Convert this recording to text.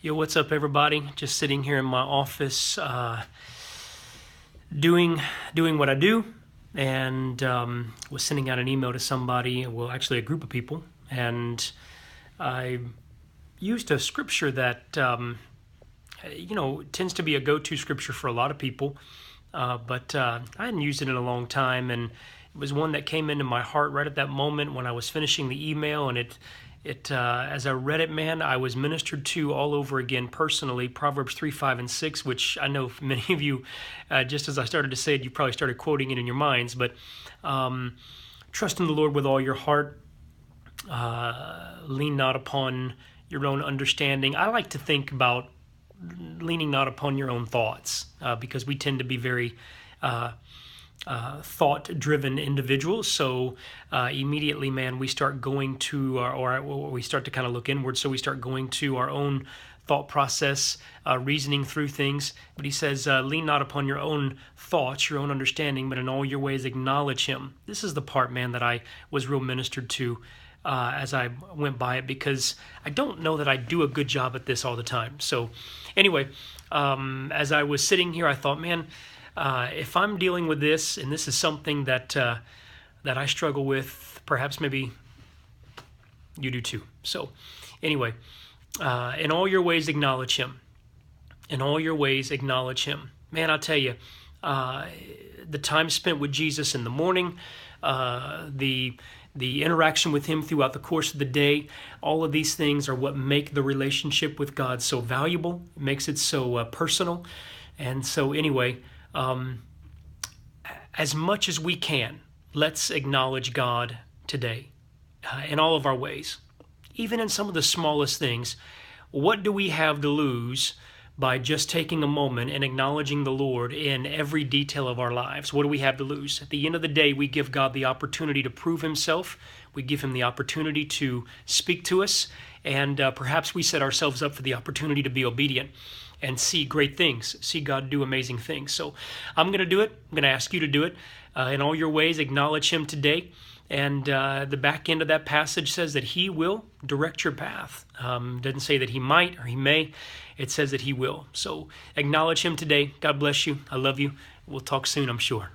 Yo, what's up, everybody? Just sitting here in my office, doing what I do, and was sending out an email to somebody. Well, actually, a group of people, and I used a scripture that tends to be a go-to scripture for a lot of people, but I hadn't used it in a long time, and it was one that came into my heart right at that moment when I was finishing the email, and it as I read it, man, I was ministered to all over again personally. Proverbs 3, 5, and 6, which I know many of you, just as I started to say it, you probably started quoting it in your minds. But trust in the Lord with all your heart. Lean not upon your own understanding. I like to think about leaning not upon your own thoughts, because we tend to be very thought-driven individuals. So immediately, man, we start going to or we start to kind of look inward. So we start going to our own thought process, reasoning through things. But he says, lean not upon your own thoughts, your own understanding, but in all your ways acknowledge him. This is the part, man, that I was real ministered to as I went by it, because I don't know that I do a good job at this all the time. So anyway, as I was sitting here, I thought, man, if I'm dealing with this, and this is something that I struggle with, perhaps maybe you do too. So anyway, in all your ways acknowledge him. In all your ways acknowledge him. Man, I'll tell you, the time spent with Jesus in the morning, the interaction with him throughout the course of the day, all of these things are what make the relationship with God so valuable. It makes it so personal. And so anyway, as much as we can, let's acknowledge God today in all of our ways. Even in some of the smallest things, what do we have to lose by just taking a moment and acknowledging the Lord in every detail of our lives? What do we have to lose? At the end of the day, we give God the opportunity to prove himself. We give him the opportunity to speak to us, and perhaps we set ourselves up for the opportunity to be obedient and see great things, see God do amazing things. So I'm going to do it. I'm going to ask you to do it. In all your ways, acknowledge him today. And the back end of that passage says that he will direct your path. Doesn't say that he might or he may. It says that he will. So acknowledge him today. God bless you. I love you. We'll talk soon, I'm sure.